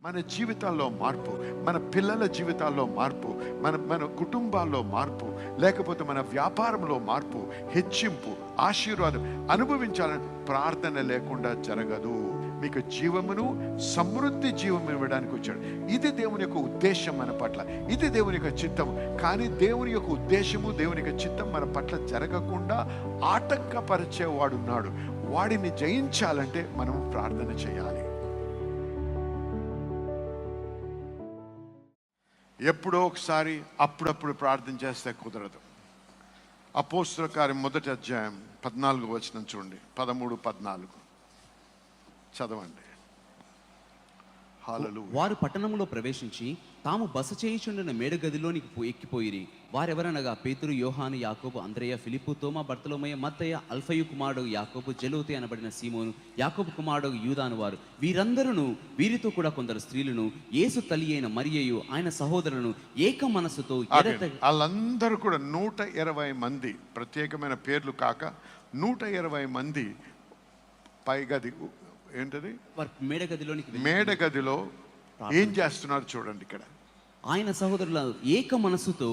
మన జీవితాల్లో మార్పు, మన పిల్లల జీవితాల్లో మార్పు, మన కుటుంబాల్లో మార్పు, లేకపోతే మన వ్యాపారంలో మార్పు, హెచ్చింపు, ఆశీర్వాదం అనుభవించాలని ప్రార్థన లేకుండా జరగదు. మీకు జీవమును సమృద్ధి జీవం ఇవ్వడానికి వచ్చాడు. ఇది దేవుని యొక్క ఉద్దేశం మన పట్ల, ఇది దేవుని యొక్క చిత్తము. కానీ దేవుని యొక్క ఉద్దేశము, దేవుని యొక్క చిత్తం మన పట్ల జరగకుండా ఆటంకపరిచేవాడున్నాడు. వాడిని జయించాలంటే మనం ప్రార్థన చేయాలి. ఎప్పుడో ఒకసారి అప్పుడప్పుడు ప్రార్థన చేస్తే కుదరదు. అపోస్తల కార్యం 1వ అధ్యాయం 14వ వచనం చూడండి. 13, 14 చదవండి. హల్లెలూయా. వారు పట్టణంలో ప్రవేశించి తాము బస చేయుచుండిన మేడగదిలోనికి ఎక్కిపోయిరి. వారెవరనగా పేతురు, యోహాను, యాకోబు, అంద్రెయ, ఫిలిప్పు, తోమా, బర్తలోమయ, మత్తయ్య, అల్ఫయు కుమారుడు యాకోబు, జెలోతే అనబడిన సీమోను, యాకోబు కుమారుడు యూదాను వారు. వీరందరూ వీరితో కూడా కొందరు స్త్రీలను, యేసు తల్లి అయిన మరియయు ఆయన సహోదరులను ఏక మనసుతో వాళ్ళందరూ కూడా 120 మంది, ప్రత్యేకమైన పేర్లు కాక 120 మంది పైగది ఏంటది మేడగదిలో ఏం చేస్తున్నారు చూడండి. ఇక్కడ ఆయన సహోదరుల ఏక మనసుతో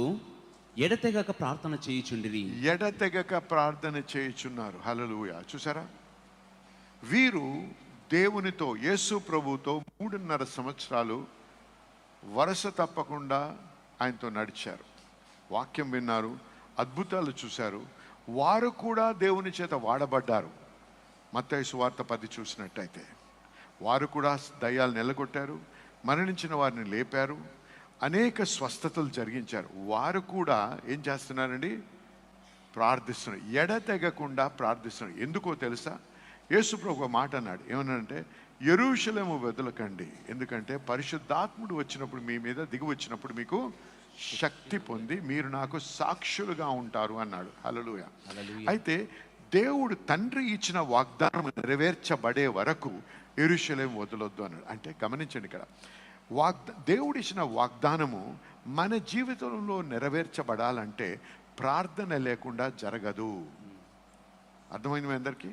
ఎడతెగక ప్రార్థన చేయుచుండిరి. ఎడతెగక ప్రార్థన చేయుచున్నారు. హల్లెలూయా. చూసారా, వీరు దేవునితో, యేసు ప్రభువుతో 3.5 సంవత్సరాలు వరుస తప్పకుండా ఆయనతో నడిచారు, వాక్యం విన్నారు, అద్భుతాలు చూశారు. వారు కూడా దేవుని చేత వాడబడ్డారు. మత్తయి సువార్త 10 చూసినట్టయితే వారు కూడా దయ్యాలు నెలగొట్టారు, మరణించిన వారిని లేపారు, అనేక స్వస్థతలు జరిగించారు. వారు కూడా ఏం చేస్తున్నారండి? ప్రార్థిస్తున్నారు, ఎడతెగకుండా ప్రార్థిస్తున్నారు. ఎందుకో తెలుసా? యేసు ప్రభు ఒక మాట అన్నాడు. ఏమన్నాడంటే, యెరూషలేము వదలకండి, ఎందుకంటే పరిశుద్ధాత్ముడు వచ్చినప్పుడు, మీ మీద దిగి వచ్చినప్పుడు మీకు శక్తి పొంది మీరు నాకు సాక్షులుగా ఉంటారు అన్నాడు. హల్లెలూయా. అయితే దేవుడు తండ్రి ఇచ్చిన వాగ్దానం నెరవేర్చబడే వరకు యెరూషలేము వదలొద్దు అన్నాడు. అంటే గమనించండి, ఇక్కడ దేవుడు ఇచ్చిన వాగ్దానము మన జీవితంలో నెరవేర్చబడాలంటే ప్రార్థన లేకుండా జరగదు. అర్థమైంది మీ అందరికీ?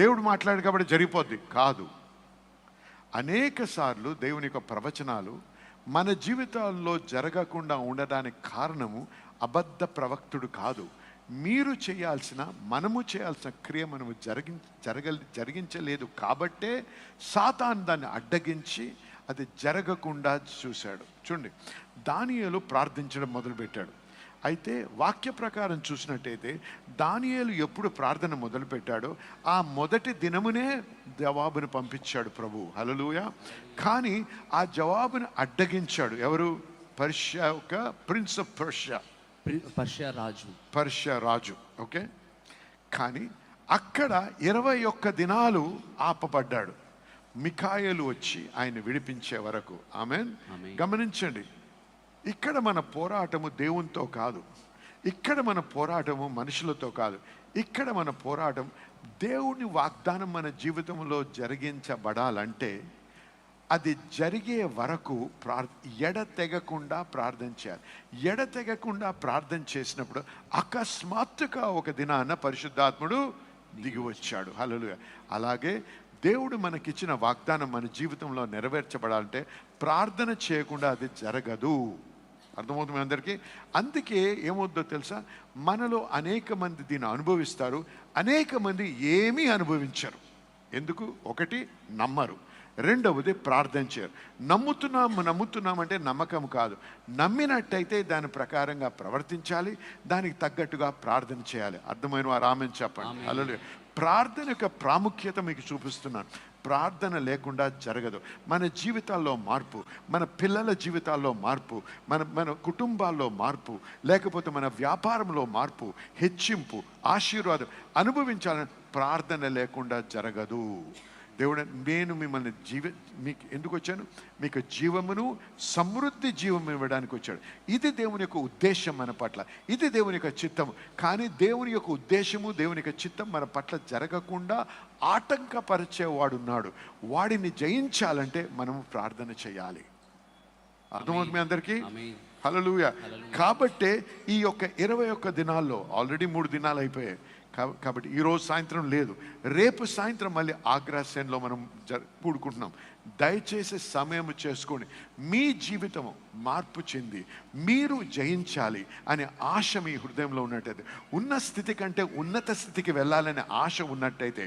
దేవుడు మాట్లాడు కాబట్టి జరిగిపోద్ది కాదు. అనేక సార్లు దేవుని యొక్క ప్రవచనాలు మన జీవితాల్లో జరగకుండా ఉండడానికి కారణము అబద్ధ ప్రవక్తుడు కాదు. మీరు చేయాల్సిన, మనము చేయాల్సిన క్రియ మనము జరిగించలేదు కాబట్టే సాతాను దాన్ని అడ్డగించి అది జరగకుండా చూశాడు. చూడండి, దానియేలు ప్రార్థించడం మొదలుపెట్టాడు. అయితే వాక్య ప్రకారం చూసినట్టయితే దానియేలు ఎప్పుడు ప్రార్థన మొదలుపెట్టాడో ఆ మొదటి దినమునే జవాబును పంపించాడు ప్రభు. హల్లెలూయా. కానీ ఆ జవాబును అడ్డగించాడు ఎవరు? పర్షియా యొక్క prince of Persia Raju. Okay. కానీ అక్కడ 21 దినాలు ఆపబడ్డాడు. మిఖాయేలు వచ్చి ఆయన విడిపించే వరకు. ఆమేన్. గమనించండి, ఇక్కడ మన పోరాటము దేవునితో కాదు, ఇక్కడ మన పోరాటము మనుషులతో కాదు, ఇక్కడ మన పోరాటం దేవుని వాగ్దానం మన జీవితంలో జరిగించబడాలంటే అది జరిగే వరకు ఎడతెగకుండా ప్రార్థన చేయాలి. ఎడతెగకుండా ప్రార్థన చేసినప్పుడు అకస్మాత్తుగా ఒక దినాన పరిశుద్ధాత్ముడు దిగి వచ్చాడు. హల్లెలూయా. అలాగే దేవుడు మనకిచ్చిన వాగ్దానం మన జీవితంలో నెరవేర్చబడాలంటే ప్రార్థన చేయకుండా అది జరగదు. అర్థమవుతుంది అందరికీ? అందుకే ఏమవుద్దో తెలుసా, మనలో అనేక మంది దీన్ని అనుభవిస్తారు, అనేక మంది ఏమీ అనుభవించరు. ఎందుకు? ఒకటి, నమ్మరు. రెండవది, ప్రార్థన చేయరు. నమ్ముతున్నామంటే నమ్మకం కాదు, నమ్మినట్టయితే దాని ప్రకారంగా ప్రవర్తించాలి, దానికి తగ్గట్టుగా ప్రార్థన చేయాలి. అర్థమైన వారు ఆమేన్ చెప్పండి. హల్లెలూయా. ప్రార్థన యొక్క ప్రాముఖ్యత మీకు చూపిస్తున్నాను. ప్రార్థన లేకుండా జరగదు. మన జీవితాల్లో మార్పు, మన పిల్లల జీవితాల్లో మార్పు, మన కుటుంబాల్లో మార్పు, లేకపోతే మన వ్యాపారంలో మార్పు, హెచ్చింపు, ఆశీర్వాదం అనుభవించాలని ప్రార్థన లేకుండా జరగదు. దేవుడు, నేను మిమ్మల్ని మీకు ఎందుకు వచ్చాను? మీకు జీవమును సమృద్ధి జీవం ఇవ్వడానికి వచ్చాడు. ఇది దేవుని యొక్క ఉద్దేశం మన పట్ల, ఇది దేవుని యొక్క చిత్తము. కానీ దేవుని యొక్క ఉద్దేశము, దేవుని యొక్క చిత్తం మన పట్ల జరగకుండా ఆటంకపరిచేవాడున్నాడు. వాడిని జయించాలంటే మనము ప్రార్థన చేయాలి. అర్థమవుతుంది మీ అందరికీ? హల్లెలూయా. కాబట్టే ఈ యొక్క 21 దినాల్లో ఆల్రెడీ 3 దినాలు అయిపోయాయి, కాబట్టి ఈరోజు సాయంత్రం లేదు, రేపు సాయంత్రం మళ్ళీ ఆగ్రాసెన్లో మనం కూడుకుంటున్నాం. దయచేసి సమయం చేసుకొని మీ జీవితం మార్పు చెంది మీరు జయించాలి అనే ఆశ మీ హృదయంలో ఉన్నట్టయితే, ఉన్న స్థితి కంటే ఉన్నత స్థితికి వెళ్ళాలనే ఆశ ఉన్నట్టయితే,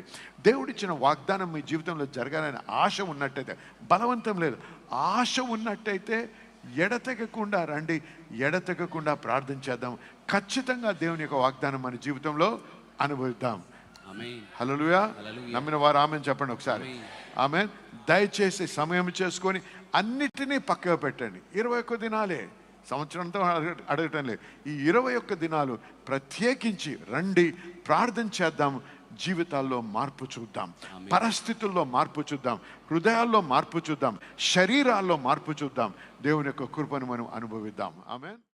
దేవుడిచ్చిన వాగ్దానం మీ జీవితంలో జరగాలనే ఆశ ఉన్నట్టయితే, బలవంతం లేదు, ఆశ ఉన్నట్టయితే ఎడతెగకుండా రండి, ఎడతెగకుండా ప్రార్థన చేద్దాం. ఖచ్చితంగా దేవుని యొక్క వాగ్దానం మన జీవితంలో అనుభవిద్దాం. హల్లెలూయా. నమ్మిన వారు ఆమెన్ చెప్పండి ఒకసారి. ఆమెన్. దయచేసి సమయం చేసుకొని అన్నిటినీ పక్కగా పెట్టండి. 21 దినాలే, సంవత్సరంతో అడగటం లేదు. ఈ 21 దినాలు ప్రత్యేకించి రండి, ప్రార్థన చేద్దాం, జీవితాల్లో మార్పు చూద్దాం, పరిస్థితుల్లో మార్పు చూద్దాం, హృదయాల్లో మార్పు చూద్దాం, శరీరాల్లో మార్పు చూద్దాం. దేవుని యొక్క కృపను మనం అనుభవిద్దాం. ఆమేన్.